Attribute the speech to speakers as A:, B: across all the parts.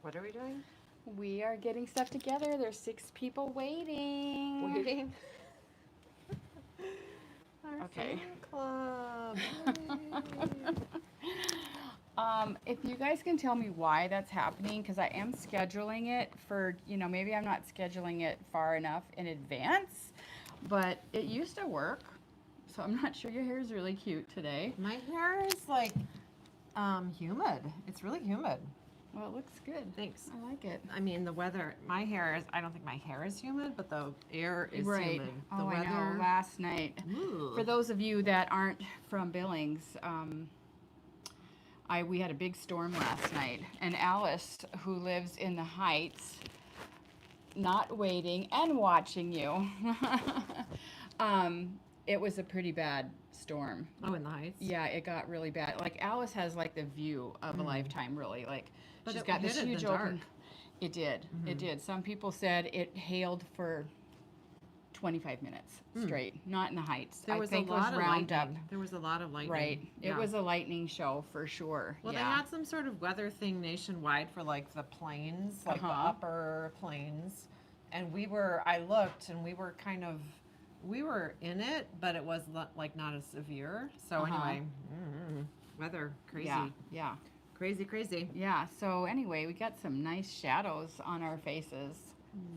A: What are we doing?
B: We are getting stuff together. There's 6 people waiting.
A: Waiting. Our
B: Okay.
A: fan club.
B: If you guys can tell me why that's happening, because I am scheduling it for, maybe I'm not scheduling it far enough in advance, but it used to work. So I'm not sure. Your hair is really cute today.
A: My hair is like humid. It's really humid.
B: Well, it looks good.
A: Thanks.
B: I like it.
A: I mean, the weather, my hair is, I don't think my hair is humid, but the air is
B: Right.
A: humid. The
B: Oh,
A: weather.
B: I know. Last night.
A: Ooh.
B: For those of you that aren't from Billings, we had a big storm last night, and Alice, who lives in the Heights, not waiting and watching you, it was a pretty bad storm.
A: Oh, in the Heights?
B: Yeah, it got really bad. Like, Alice has like the view of a lifetime, really. Like,
A: But
B: she's
A: it
B: got this
A: hit in
B: huge
A: the
B: open.
A: dark.
B: It did. It did. Some people said it hailed for 25 minutes straight, not in the Heights.
A: There was
B: I think
A: a lot
B: it was
A: of
B: Roundup.
A: lightning. There was a lot of lightning.
B: Right.
A: Yeah.
B: It was a lightning show for sure.
A: Well,
B: yeah.
A: they had some sort of weather thing nationwide for like the plains, like the upper plains. And I looked and we were in it, but it was like not as severe. So anyway, weather, crazy.
B: Yeah.
A: Crazy.
B: Yeah. So anyway, we got some nice shadows on our faces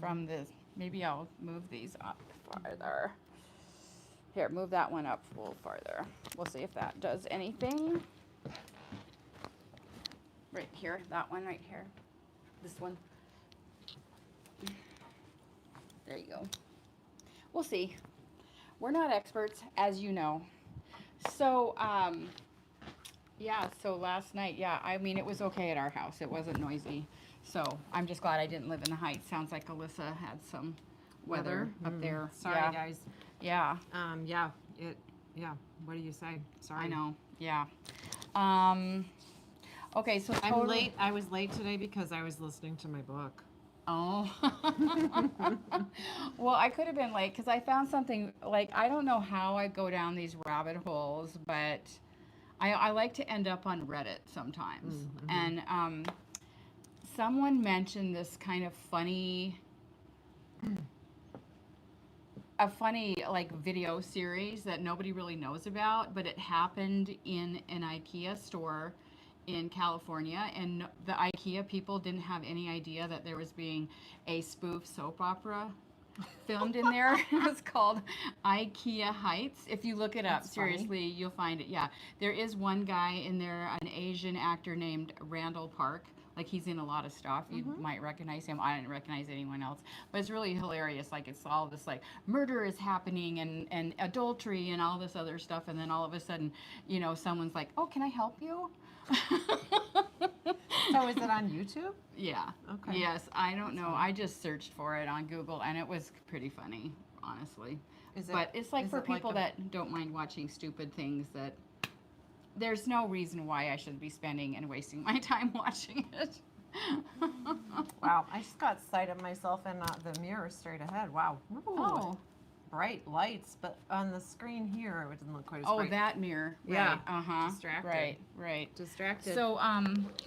B: from this. Maybe I'll move these up farther. Here, move that one up a little farther. We'll see if that does anything. Right here, that one right here. This one. There you go. We'll see. We're not experts, as you know. So, so last night, I mean, it was okay at our house. It wasn't noisy. So I'm just glad I didn't live in the Heights. Sounds like Alyssa had some weather up there.
A: Sorry, guys.
B: Yeah.
A: What do you say? Sorry.
B: I know. Yeah. Okay, so
A: I'm late. I was late today because I was listening to my book.
B: Oh. Well, I could have been late because I found something, like, I don't know how I go down these rabbit holes, but I like to end up on Reddit sometimes. And someone mentioned this kind of funny like video series that nobody really knows about, but it happened in an IKEA store in California, and the IKEA people didn't have any idea that there was being a spoof soap opera filmed in there. It's called IKEA Heights. If you look it up, seriously, you'll find it. Yeah, there is one guy in there, an Asian actor named Randall Park. Like, he's in a lot of stuff. You might recognize him. I didn't recognize anyone else. But it's really hilarious. Like, it's all this, like, murder is happening and adultery and all this other stuff. And then all of a sudden, someone's like, oh, can I help you?
A: So is it on YouTube?
B: Yeah.
A: Okay.
B: Yes, I don't know. I just searched for it on Google, and it was pretty funny, honestly. But it's like for people that don't mind watching stupid things, that there's no reason why I should be spending and wasting my time watching it.
A: Wow, I just got sight of myself in the mirror straight ahead. Wow. Ooh.
B: Oh.
A: Bright lights, but on the screen here, it didn't look quite as bright.
B: Oh, that mirror. Right.
A: Yeah.
B: Distracted. Right.
A: Distracted.
B: So,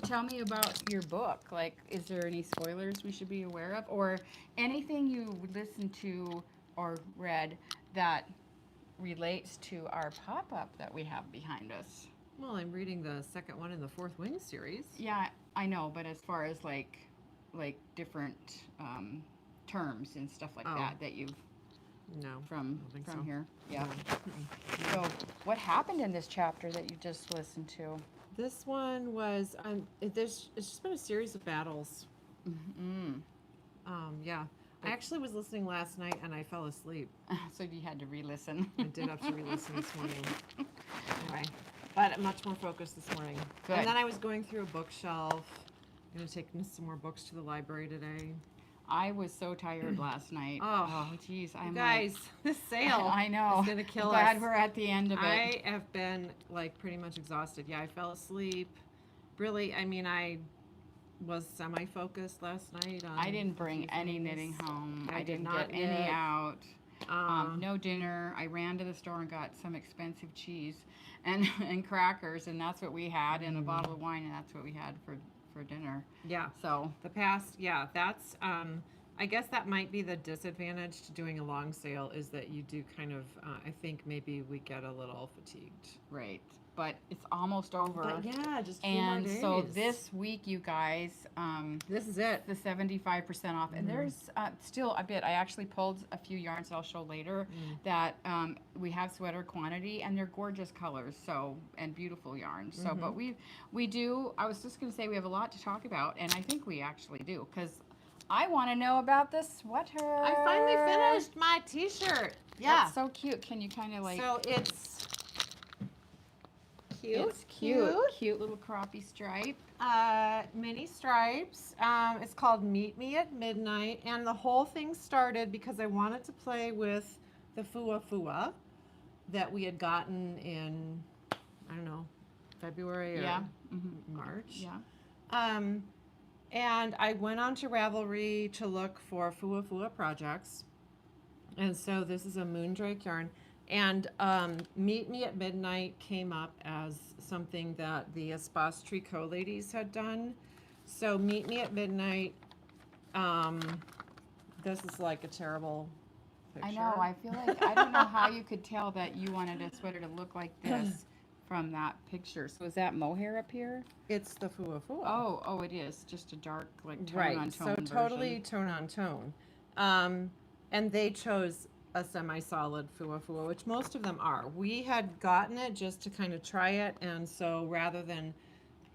B: tell me about your book. Like, is there any spoilers we should be aware of, or anything you listened to or read that relates to our pop-up that we have behind us?
A: Well, I'm reading the second one in the Fourth Wing series.
B: Yeah, I know, but as far as like different terms and stuff like that you've from here. Yeah. So what happened in this chapter that you just listened to?
A: This one was it's just been a series of battles. Yeah. I actually was listening last night and I fell asleep.
B: So you had to re-listen.
A: I did have to re-listen this morning. Anyway, but much more focused this morning.
B: Good.
A: And then I was going through a bookshelf. I'm going to take some more books to the library today.
B: I was so tired last night.
A: Oh,
B: geez. I'm
A: guys, this sale
B: I know.
A: is going to kill us.
B: Glad we're at the end of it.
A: I have been like pretty much exhausted. Yeah, I fell asleep. Really, I mean, I was semi-focused last night.
B: I didn't bring any knitting home. I didn't
A: not
B: get any
A: knit.
B: out. No dinner. I ran to the store and got some expensive cheese and crackers, and that's what we had, and a bottle of wine, and that's what we had for for dinner.
A: Yeah.
B: So
A: That's I guess that might be the disadvantage to doing a long sail is that you do kind of I think maybe we get a little fatigued.
B: right, but it's almost over.
A: But yeah, just a few more
B: And
A: days.
B: so this week, you guys,
A: This is it.
B: the 75% off, and there's still a bit. I actually pulled a few yarns that I'll show later that we have sweater quantity, and they're gorgeous colors, so and beautiful yarns. So, but we do. I was just going to say we have a lot to talk about, and I think we actually do because I want to know about this sweater.
A: I finally finished my t-shirt. Yeah.
B: That's so cute. Can you kind of like?
A: So it's cute.
B: It's cute little crappie stripe.
A: Mini stripes. It's called Meet Me at Midnight, and the whole thing started because I wanted to play with the Fuwa Fuwa that we had gotten in, I don't know, February or March.
B: Yeah.
A: And I went on to Ravelry to look for Fuwa Fuwa projects, and so this is a Moondrake yarn. And Meet Me at Midnight came up as something that the Espace Tricot ladies had done. So Meet Me at Midnight, this is like a terrible picture.
B: I know. I feel like I don't know how you could tell that you wanted a sweater to look like this from that picture. So is that mohair up here?
A: It's the Fuwa Fuwa.
B: Oh, it is just a dark like tone
A: right.
B: on tone.
A: So totally tone on tone. And they chose a semi-solid Fuwa Fuwa, which most of them are. We had gotten it just to kind of try it, and so rather than,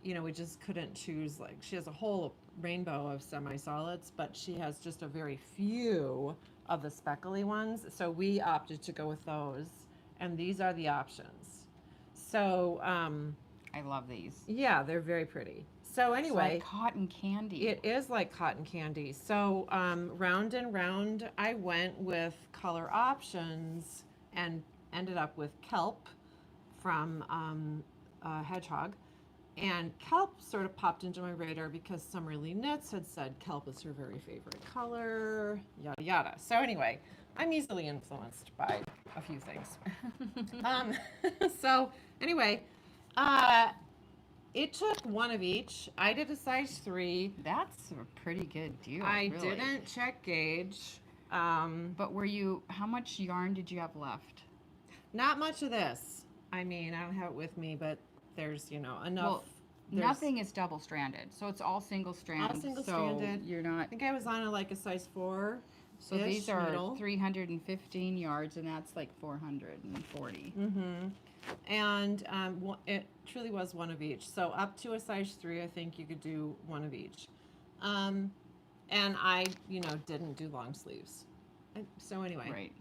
A: we just couldn't choose, like, she has a whole rainbow of semi-solids, but she has just a very few of the speckly ones, so we opted to go with those, and these are the options. So,
B: I love these.
A: yeah, they're very pretty. So anyway,
B: it's like cotton candy.
A: it is like cotton candy. So round and round, I went with color options and ended up with kelp from Hedgehog. And kelp sort of popped into my radar because Summerly Knits had said kelp is her very favorite color, yada yada. So anyway, I'm easily influenced by a few things. So anyway, it took one of each. I did a size 3.
B: That's a pretty good deal.
A: I
B: really.
A: didn't check gauge.
B: But how much yarn did you have left?
A: Not much of this. I mean, I don't have it with me, but there's, enough.
B: Well, nothing is double stranded, so it's all single strand.
A: All single stranded.
B: So you're not.
A: I think I was on a size 4.
B: So these are 315 yards, and that's like 440.
A: And it truly was one of each. So up to a size 3, I think you could do one of each. And I, didn't do long sleeves. So anyway.
B: Right.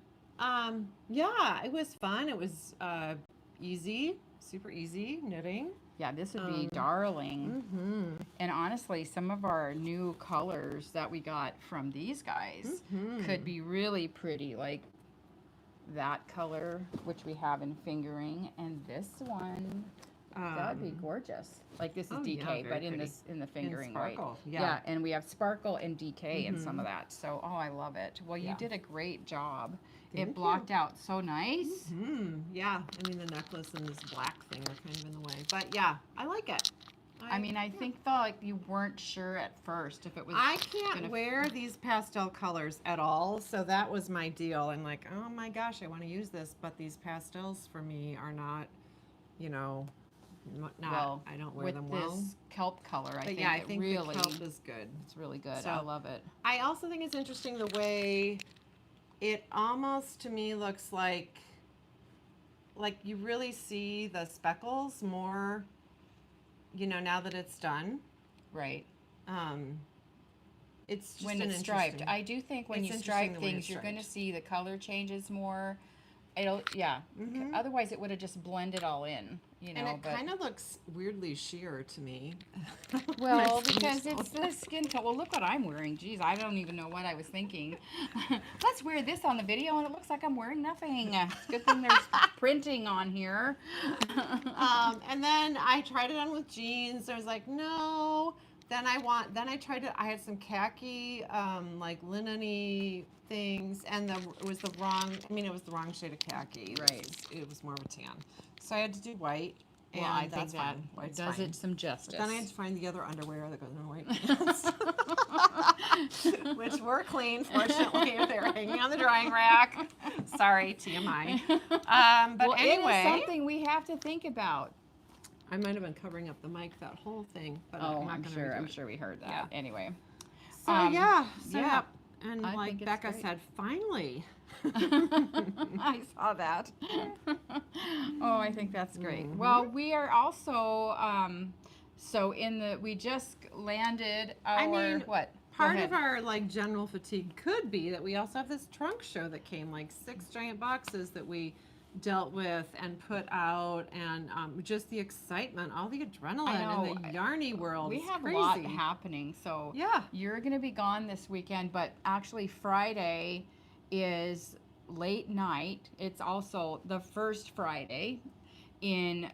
A: Yeah, it was fun. It was easy, super easy knitting.
B: Yeah, this would be darling. And honestly, some of our new colors that we got from these guys could be really pretty, like that color, which we have in fingering, and this one. That would be gorgeous. Like this is DK, but in the fingering, right? Yeah, and we have sparkle and DK in some of that. So, I love it. Well, you did a great job. It blocked out so nice.
A: Yeah, I mean the necklace and this black thing are kind of in the way, but yeah, I like it.
B: I think though, like you weren't sure at first if it was.
A: I can't wear these pastel colors at all, so that was my deal. I'm like, oh my gosh, I want to use this, but these pastels for me are not, I don't wear them well.
B: With this kelp color, I think
A: the kelp is good.
B: It's really good.
A: So,
B: I love it.
A: I also think it's interesting the way it almost to me looks like you really see the speckles more, now that it's done.
B: Right.
A: It's just
B: when it's striped. I do think when you stripe things, you're going to see the color changes more. Otherwise, it would have just blended all in,
A: And it kind of looks weirdly sheer to me.
B: Well, because it's the skin tone. Well, look what I'm wearing. Geez, I don't even know what I was thinking. Let's wear this on the video, and it looks like I'm wearing nothing. It's a good thing there's printing on here.
A: And then I tried it on with jeans. I was like, no. Then I tried it. I had some khaki, like linen-y things, and it was the wrong shade of khaki.
B: Right.
A: It was more of a tan. So I had to do white,
B: Well, I think
A: that's
B: that
A: fine. It's
B: does
A: fine.
B: it some justice.
A: But then I had to find the other underwear that goes in the white pants, which were clean. Fortunately, they're hanging on the drying rack. Sorry, TMI. But
B: well,
A: anyway,
B: it is something we have to think about.
A: I might have been covering up the mic that whole thing, but
B: Oh,
A: I'm not gonna redo
B: I'm
A: it.
B: sure we heard that.
A: Yeah.
B: Anyway.
A: So set
B: yeah.
A: up, and
B: I
A: like
B: think it's
A: Becca
B: great.
A: said, finally.
B: I saw that. Oh, I think that's great.
A: Mhm.
B: Well, we are also so we just landed our
A: I mean,
B: what?
A: Part of our like general fatigue could be that we also have this trunk show that came, like 6 giant boxes that we dealt with and put out, and just the excitement, all the adrenaline in the yarny world.
B: We
A: is
B: have
A: crazy.
B: a lot happening. So
A: Yeah.
B: you're going to be gone this weekend, but actually Friday is late night. It's also the first Friday in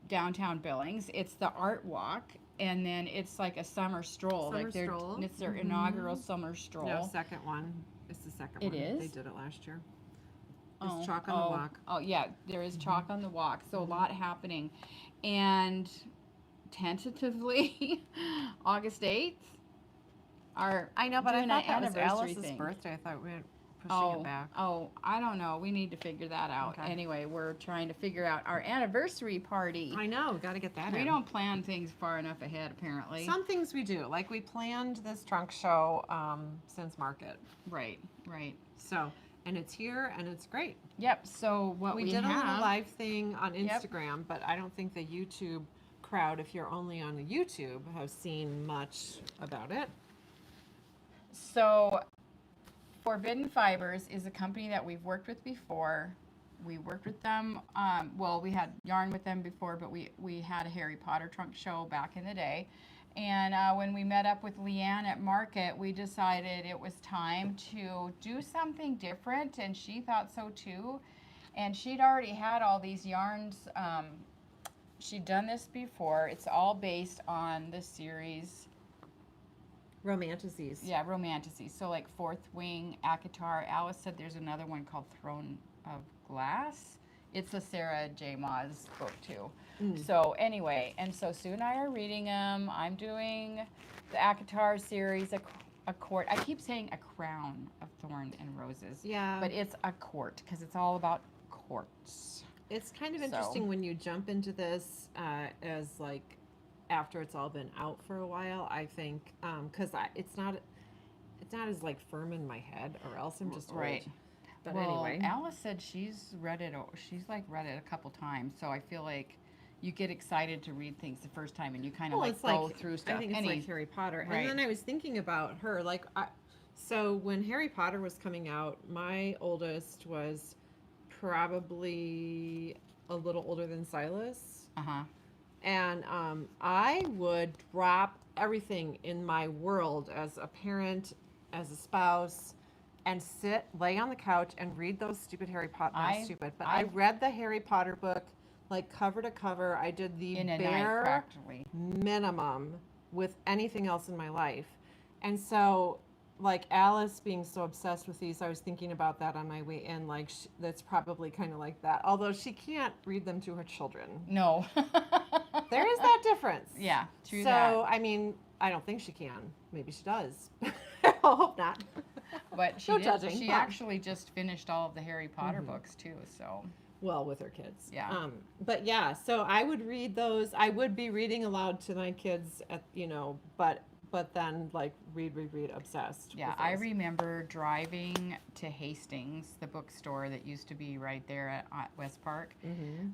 B: downtown Billings. It's the art walk, and then it's like a summer stroll.
A: Summer
B: like
A: stroll.
B: It's their
A: Mhm.
B: inaugural summer stroll.
A: No, second one. It's the second
B: It
A: one.
B: is?
A: They did it last year. There's chalk on the walk.
B: Oh, yeah, there is chalk on the walk. So a lot happening. And tentatively, August 8th,
A: I know, but I
B: doing
A: thought
B: an
A: that was
B: anniversary
A: Alice's
B: thing.
A: birthday. I thought we were pushing it back.
B: Oh, I don't know. We need to figure that out.
A: Okay.
B: Anyway, we're trying to figure out our anniversary party.
A: I know. Got to get that
B: We
A: in.
B: don't plan things far enough ahead, apparently.
A: Some things we do. Like we planned this trunk show since market.
B: Right.
A: So, and it's here and it's great.
B: Yep. So what we
A: did a
B: have,
A: little live thing on
B: Yep.
A: Instagram, but I don't think the YouTube crowd, if you're only on the YouTube, have seen much about it.
B: So Forbidden Fibers is a company that we've worked with before. We worked with them. Well, we had yarn with them before, but we had a Harry Potter trunk show back in the day. And when we met up with Leanne at Market, we decided it was time to do something different, and she thought so too. And she'd already had all these yarns. She'd done this before. It's all based on the series.
A: Romantasy.
B: Yeah, Romantasy. So like Fourth Wing, Akatar. Alice said there's another one called Throne of Glass. It's a Sarah J. Maas book too. So anyway, and so Sue and I are reading them. I'm doing the Akatar series, a court. I keep saying a crown of thorn and roses.
A: Yeah.
B: But it's a court because it's all about courts.
A: It's kind of interesting when you jump into this as like after it's all been out for a while. I think because it's not as like firm in my head, or else I'm just
B: right.
A: old. But
B: well,
A: anyway,
B: Alice said she's read it. She's like read it a couple times, so I feel like you get excited to read things the first time, and you kind of like go through stuff.
A: I think it's like Harry Potter.
B: Right.
A: And then I was thinking about her, like, so when Harry Potter was coming out, my oldest was probably a little older than Silas. And I would drop everything in my world as a parent, as a spouse, and lay on the couch and read those stupid Harry Potter. Not stupid, but I read the Harry Potter book like cover to cover. I did the bare minimum with anything else in my life. And so, like Alice being so obsessed with these, I was thinking about that on my way in. Like, that's probably kind of like that. Although she can't read them to her children.
B: No.
A: There is that difference.
B: Yeah, true.
A: So, I mean, I don't think she can. Maybe she does. I hope not.
B: But she
A: No
B: did,
A: judging,
B: she
A: but-
B: actually just finished all of the Harry Potter books too. So
A: Well, with her kids.
B: Yeah.
A: But yeah, so I would read those. I would be reading aloud to my kids at, but then like read, obsessed.
B: yeah,
A: with
B: I
A: those.
B: remember driving to Hastings, the bookstore that used to be right there at West Park,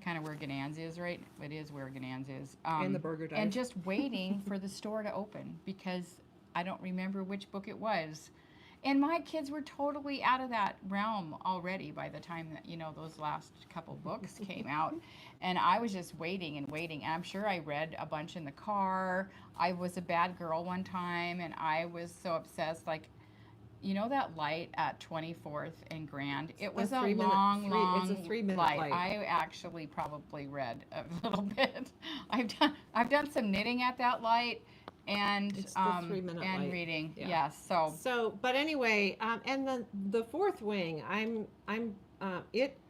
B: kind of where Ganans is, right? It is where Ganans is.
A: And the burger dive.
B: And just waiting for the store to open because I don't remember which book it was. And my kids were totally out of that realm already by the time that, those last couple books came out. And I was just waiting and waiting. And I'm sure I read a bunch in the car. I was a bad girl one time, and I was so obsessed. Like, that light at 24th and Grand? It was a long
A: It's a 3-minute light.
B: I actually probably read a little bit. I've done some knitting at that light. And
A: It's the 3-minute
B: and
A: light.
B: reading,
A: Yeah.
B: yes.
A: So, but anyway, and the Fourth Wing,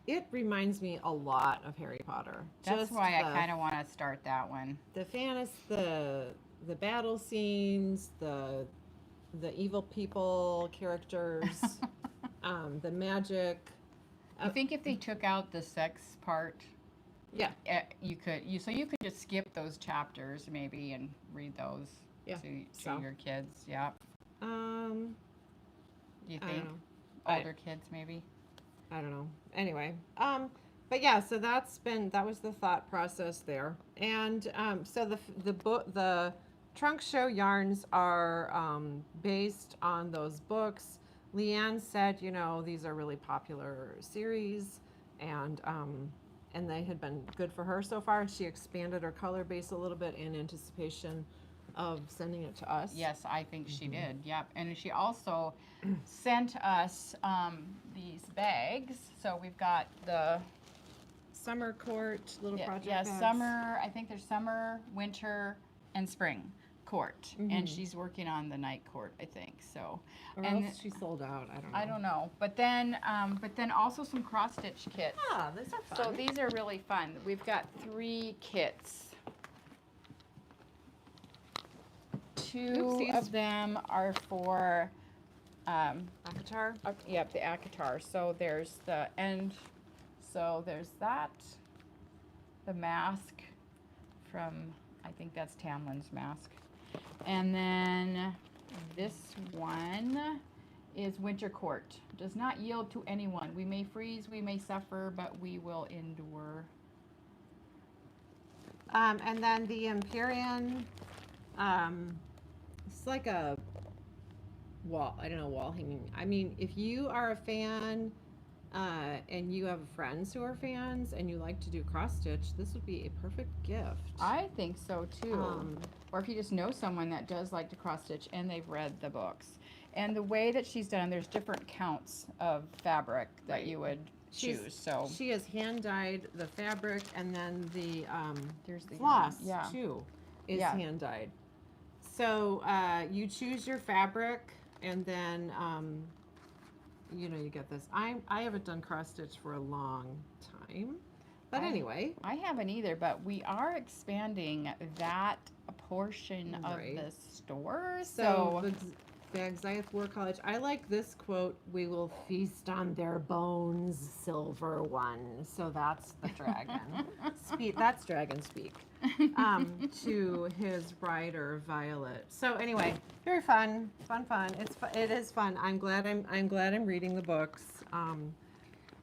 A: it reminds me a lot of Harry Potter.
B: That's
A: Just
B: why I kind of want to start that one.
A: the fantasy, the battle scenes, the evil people characters, the magic.
B: I think if they took out the sex part,
A: Yeah.
B: you could just skip those chapters maybe and read those
A: Yeah,
B: to
A: so.
B: your kids. Yeah. You
A: I
B: think
A: don't know.
B: older kids maybe?
A: I don't know. Anyway, but yeah, so that was the thought process there, and so the Trunkshow yarns are based on those books. Leanne said, these are really popular series, and they had been good for her so far, and she expanded her color base a little bit in anticipation of sending it to us.
B: Yes, I think she did. Yep. And she also sent us these bags. So we've got the
A: Summer court little project
B: yeah,
A: bags.
B: summer. I think there's summer, winter, and spring court. And she's working on the night court, I think. So,
A: Or
B: and
A: else she sold out. I don't know.
B: I don't know. But then also some cross stitch kits.
A: Yeah, these are fun.
B: So these are really fun. We've got 3 kits. 2
A: Oopsies.
B: of them are for
A: Akatar.
B: yep, the Akatar. So there's there's that, the mask from, I think that's Tamlin's mask, and then this one is Winter Court. Does not yield to anyone. We may freeze, we may suffer, but we will endure.
A: And then the Empyrean, it's like a wall hanging. I mean, if you are a fan and you have friends who are fans and you like to do cross stitch, this would be a perfect gift.
B: I think so too. Or if you just know someone that does like to cross stitch and they've read the books. And the way that she's done, there's different counts of fabric that you would choose. So
A: she has hand dyed the fabric, and then
B: there's the
A: floss
B: yarn.
A: too is hand dyed. So you choose your fabric, and then you get this. I haven't done cross stitch for a long time, but anyway,
B: I haven't either. But we are expanding that portion of the store. So
A: the Exaiath War College. I like this quote: "We will feast on their bones, silver one." So that's the dragon. That's dragon speak. To his rider Violet. So anyway, very fun. It is fun. I'm glad I'm reading the books.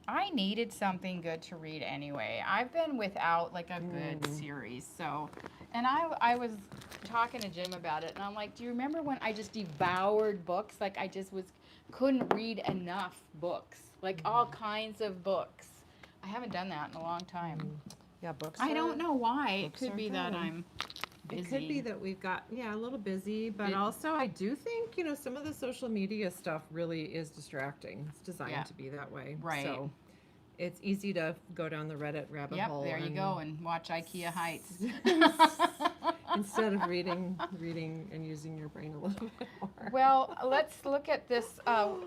B: I needed something good to read anyway. I've been without like a good series. So, and I was talking to Jim about it, and I'm like, do you remember when I just devoured books? Like I just couldn't read enough books, like all kinds of books. I haven't done that in a long time.
A: Yeah, books.
B: I don't know why. It could be that
A: good.
B: I'm busy.
A: It could be that we've got a little busy, but also I do think some of the social media stuff really is distracting. It's designed to be that way,
B: right?
A: So it's easy to go down the Reddit rabbit hole.
B: There you go, and watch IKEA Heights
A: instead of reading and using your brain a little bit more.
B: Well, let's look at this.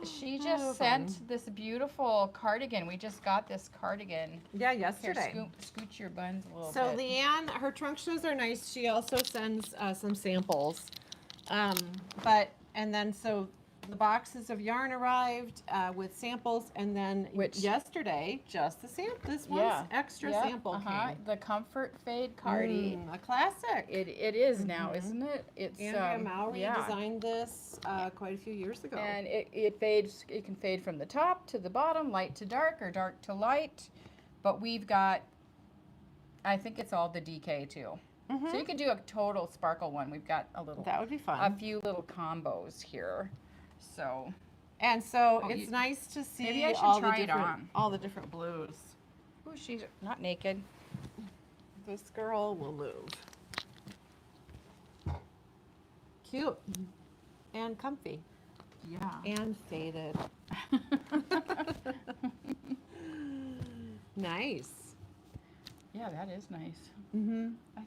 B: She just sent this beautiful cardigan. We just got this cardigan.
A: Yeah, yesterday.
B: Here, scoot your buns a little
A: So
B: bit.
A: Leanne, her trunk shows are nice. She also sends some samples. So the boxes of yarn arrived with samples, and then yesterday, just the sample. This one's extra sample came.
B: The Comfort Fade Cardi.
A: A classic.
B: It is now, isn't it? It's
A: Andrea Mowry designed this quite a few years ago.
B: And it fades. It can fade from the top to the bottom, light to dark, or dark to light. But we've got, I think it's all the DK too. So you could do a total sparkle one. We've got
A: that would be fun.
B: A few little combos here. So
A: it's nice to see
B: maybe I should
A: all the different blues.
B: Oh, she's not naked.
A: This girl will move. Cute and comfy.
B: Yeah.
A: And faded. Nice.
B: Yeah, that is nice.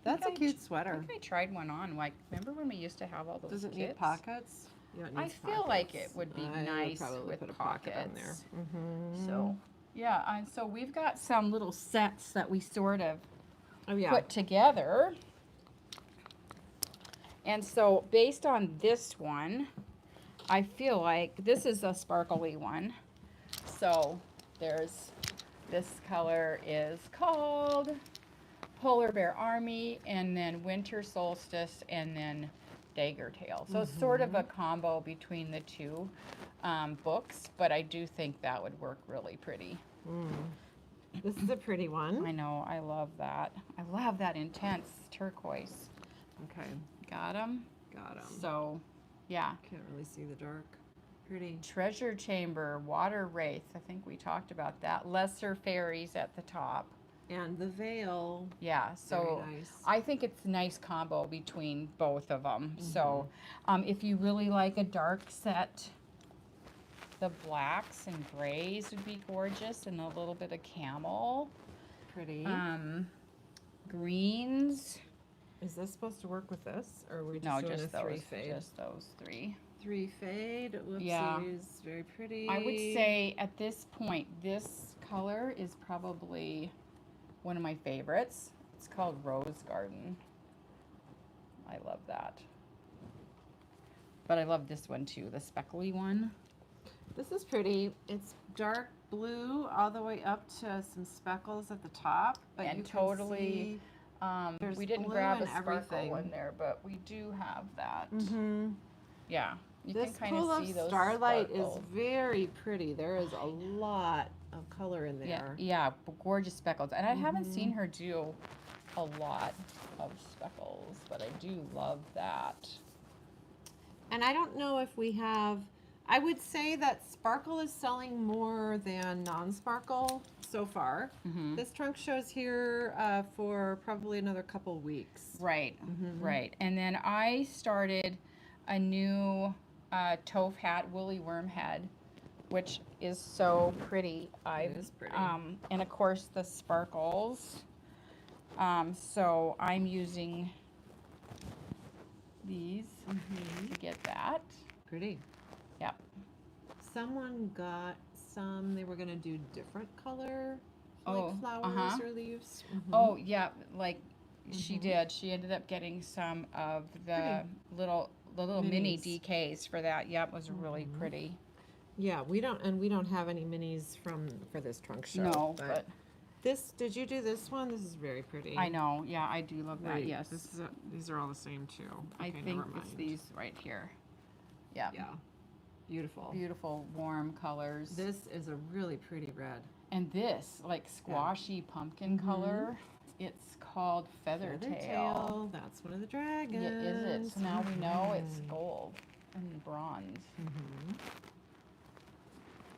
A: That's a cute sweater.
B: I think I tried one on. Like, remember when we used to have all those
A: Does it
B: kits?
A: need pockets? Yeah, it
B: I
A: needs
B: feel like it would be
A: I
B: nice
A: would probably
B: with
A: put a
B: pockets.
A: pocket on there.
B: So Yeah, and so we've got some little sets that we sort of
A: Oh yeah.
B: put together. And so based on this one, I feel like this is a sparkly one. So there's, this color is called Polar Bear Army, and then Winter Solstice, and then Dagger Tail. So it's sort of a combo between the two books, but I do think that would work really pretty.
A: This is a pretty one.
B: I know, I love that. I love that intense turquoise.
A: Okay,
B: Got them?
A: got them.
B: So, yeah.
A: Can't really see the dark. Pretty.
B: Treasure Chamber, Water Wraith, I think we talked about that. Lesser Fairies at the top.
A: And the veil.
B: Yeah, so
A: Very nice.
B: I think it's a nice combo between both of them. So if you really like a dark set, the blacks and grays would be gorgeous, and a little bit of camel.
A: Pretty.
B: Greens.
A: Is this supposed to work with this, or are we just
B: No,
A: doing
B: just
A: a 3
B: those,
A: fade?
B: just those three.
A: 3 fade. Whoopsies.
B: Yeah.
A: Very pretty.
B: I would say at this point, this color is probably one of my favorites. It's called Rose Garden. I love that. But I love this one too, the speckly one.
A: This is pretty. It's dark blue all the way up to some speckles at the top, but
B: And
A: you can
B: totally,
A: see there's
B: we didn't
A: blue
B: grab a
A: in
B: sparkle
A: everything.
B: one there, but we do have that.
A: Mm-hmm.
B: Yeah, you
A: This
B: can kind
A: pool
B: of
A: of
B: see those
A: starlight
B: sparkles.
A: is very pretty. There is a lot of color in
B: Yeah,
A: there.
B: yeah, gorgeous speckles. And I haven't seen her do a lot of speckles, but I do love that.
A: And I don't know if we have, I would say that sparkle is selling more than non-sparkle so far. This trunk show's here for probably another couple weeks.
B: Right, right. And then I started a new Toph Hat woolly worm head, which is so pretty.
A: It is pretty.
B: And of course the sparkles. So I'm using these to get that.
A: Pretty.
B: Yep.
A: Someone got some, they were going to do different color,
B: Oh,
A: like flowers or leaves.
B: Oh yeah, like she did. She ended up getting some of the little mini
A: Minis.
B: DKs for that. Yep, it was really pretty.
A: Yeah, we don't have any minis for this trunk show.
B: No, but
A: this, did you do this one? This is very pretty.
B: I know. Yeah, I do love that.
A: Wait,
B: Yes.
A: these are all the same too.
B: I
A: Okay,
B: think
A: never
B: it's
A: mind.
B: these right here. Yeah.
A: Yeah, beautiful.
B: Beautiful warm colors.
A: This is a really pretty red.
B: And this, like squashy pumpkin color, it's called Feathertail.
A: That's one of the dragons.
B: Yeah, is it? So now we know it's gold and bronze.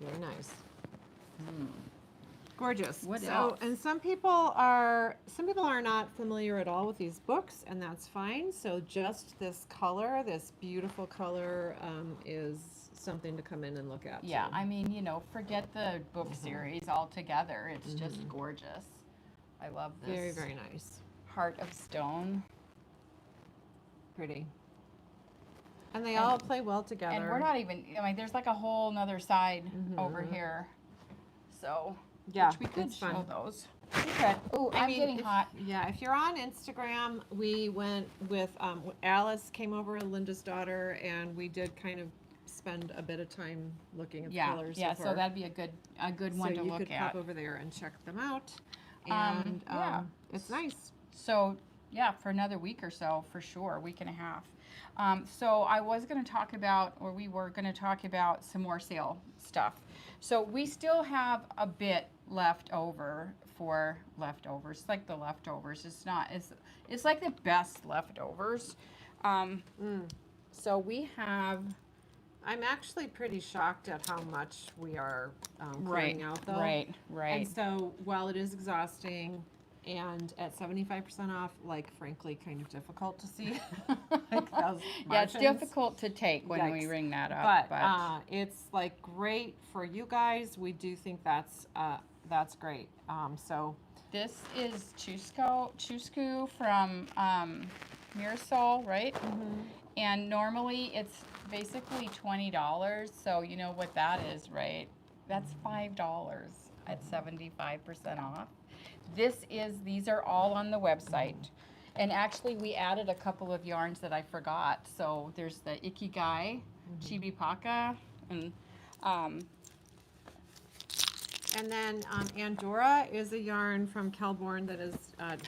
A: Very nice. Gorgeous.
B: What
A: so,
B: else?
A: And some people are not familiar at all with these books, and that's fine. So just this color, this beautiful color, is something to come in and look at.
B: Yeah,
A: too.
B: I mean, you know, forget the book series altogether. It's just gorgeous. I love this.
A: Very, very nice.
B: Heart of Stone.
A: Pretty. And they all play well together.
B: And we're not even, I mean, there's like a whole nother side over here. So,
A: Yeah,
B: which we could
A: it's
B: show
A: fun.
B: those. Okay. Oh, I'm getting hot.
A: Yeah, if you're on Instagram, we went with Alice came over, Linda's daughter, and we did kind of spend a bit of time looking at the colors.
B: Yeah,
A: with
B: so
A: her.
B: that'd be a good one
A: so
B: to
A: you
B: look
A: could
B: at.
A: pop over there and check them out. And
B: yeah.
A: it's nice.
B: So, yeah, for another week or so, for sure, week and a half. So I was going to talk about, or we were going to talk about some more sale stuff. So we still have a bit left over for leftovers. It's like the leftovers. It's not, it's like the best leftovers. So we have...
A: I'm actually pretty shocked at how much we are clearing out, though.
B: Right.
A: And so while it is exhausting and at 75% off, like, frankly, kind of difficult to see. Like those
B: Yeah, it's
A: margins.
B: difficult to take when we
A: Yikes.
B: ring that up.
A: But it's like great for you guys. We do think that's great. So
B: this is Chusku from Mirasol, right? And normally it's basically $20. So you know what that is, right? That's $5 at 75% off. These are all on the website. And actually, we added a couple of yarns that I forgot. So there's the Ikigai, Chibi Paka, and
A: then Andorra is a yarn from Kelborn that is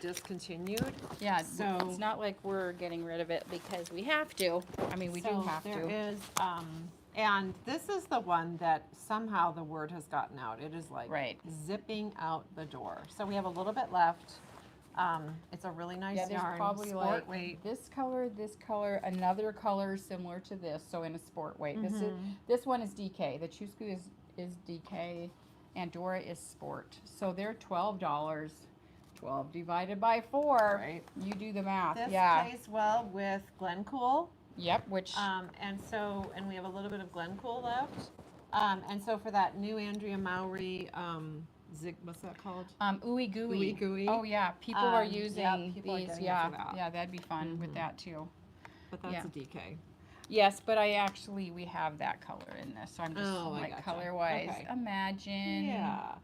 A: discontinued.
B: yeah,
A: So
B: it's not like we're getting rid of it because we have to. I mean, we do have
A: there
B: to.
A: is, and this is the one that somehow the word has gotten out. It is like
B: Right.
A: zipping out the door. So we have a little bit left. It's a really nice
B: Yeah, there's
A: yarn,
B: probably
A: sport
B: like
A: weight.
B: this color, another color similar to this, so in a sport weight. This one is DK. The Chusku is DK. Andorra is sport. So they're $12. 12 divided by 4.
A: Right.
B: You do the math.
A: This
B: yeah.
A: plays well with Glencool.
B: Yep. Which.
A: And we have a little bit of Glencool left. And so for that new Andrea Mowry, what's that called?
B: Ooey gooey.
A: Ooey gooey.
B: Oh yeah, people are using
A: people are
B: these.
A: getting it
B: Yeah,
A: for that.
B: yeah, that'd be fun with that too.
A: But that's
B: Yeah.
A: a DK.
B: Yes, but we have that color in this, so I'm just
A: I
B: like
A: gotcha.
B: color wise.
A: Okay.
B: Imagine.
A: Yeah.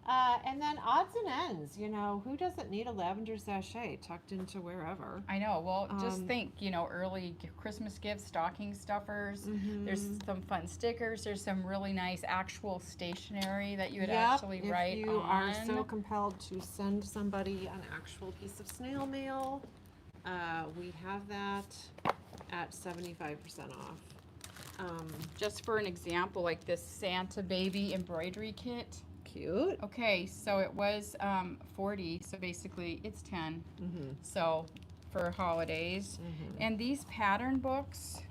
A: And then odds and ends, who doesn't need a lavender sachet tucked into wherever?
B: I know. Well, just think, early Christmas gifts, stocking stuffers. There's some fun stickers. There's some really nice actual stationery that you would actually write
A: if you
B: on.
A: are so compelled to send somebody an actual piece of snail mail, we have that at 75% off.
B: Just for an example, like this Santa baby embroidery kit.
A: Cute.
B: Okay, so it was 40, so basically it's 10. So for holidays. And these pattern books,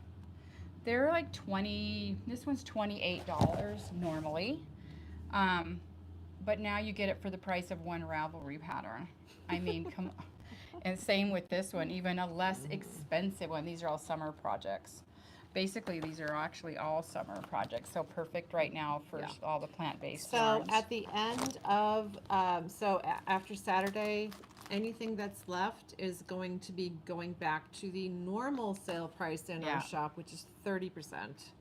B: they're like 20, this one's $28 normally. But now you get it for the price of one Ravelry pattern. I mean, come on. And same with this one, even a less expensive one. These are all summer projects. Basically, these are actually all summer projects, so perfect right now for all the plant-based
A: So
B: yarns.
A: at the end of, after Saturday, anything that's left is going to be going back to the normal sale price in our shop, which is 30%.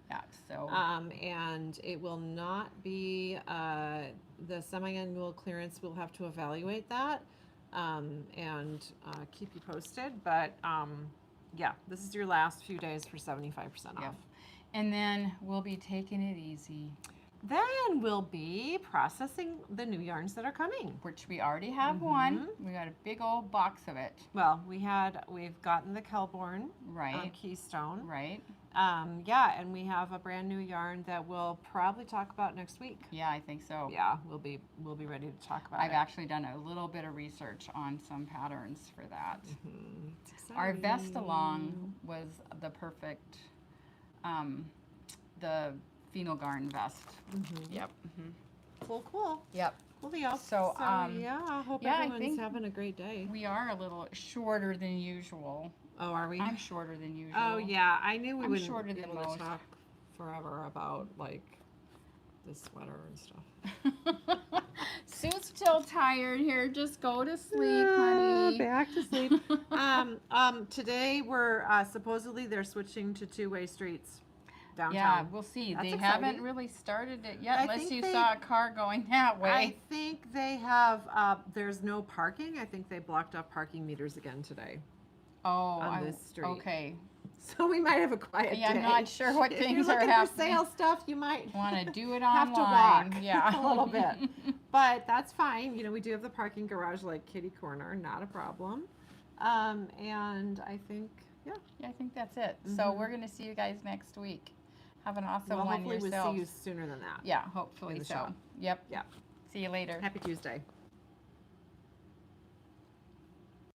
B: Yeah, so.
A: And it will not be the semi-annual clearance. We'll have to evaluate that and keep you posted. But yeah, this is your last few days for 75% off.
B: And then we'll be taking it easy.
A: Then we'll be processing the new yarns that are coming.
B: Which we already have one. We got a big old box of it.
A: Well, we've gotten the Kelborn Keystone.
B: Right.
A: Yeah, and we have a brand new yarn that we'll probably talk about next week.
B: Yeah, I think so.
A: Yeah, we'll be ready to talk about it.
B: I've actually done a little bit of research on some patterns for that.
A: It's
B: Our vest
A: exciting.
B: along was the perfect, the phenol garn vest. Yep.
A: Cool.
B: Yep.
A: Coolio.
B: So,
A: yeah, I hope
B: I
A: everyone's
B: think
A: having a great day.
B: We are a little shorter than usual.
A: Oh, are we?
B: I'm shorter than usual.
A: Oh, yeah. I knew we
B: I'm
A: wouldn't
B: shorter
A: be
B: than
A: able to
B: most.
A: talk forever about, like, the sweater and stuff.
B: Sue's still tired here. Just go to sleep, honey.
A: Back to sleep. Today we're supposedly they're switching to two-way streets downtown.
B: Yeah, we'll see.
A: That's
B: They
A: exciting.
B: haven't really started it yet,
A: I
B: unless
A: think
B: you
A: they-
B: saw a car going that way.
A: I think they have. There's no parking. I think they blocked off parking meters again today.
B: on
A: this street.
B: Okay.
A: So we might have a quiet
B: Yeah,
A: day.
B: I'm not sure what
A: if
B: things
A: you're
B: are
A: looking
B: happening.
A: for sale stuff, you might
B: Want to do it
A: have
B: online?
A: to walk
B: Yeah,
A: a little bit. But that's fine. We do have the parking garage like kitty corner, not a problem. And I think, yeah.
B: Yeah, I think that's it. So we're gonna see you guys next week. Have an awesome
A: Well,
B: one
A: hopefully
B: yourself.
A: we'll see you sooner than that.
B: Yeah, hopefully
A: in the
B: so.
A: shop.
B: Yep.
A: Yeah.
B: See you later.
A: Happy Tuesday.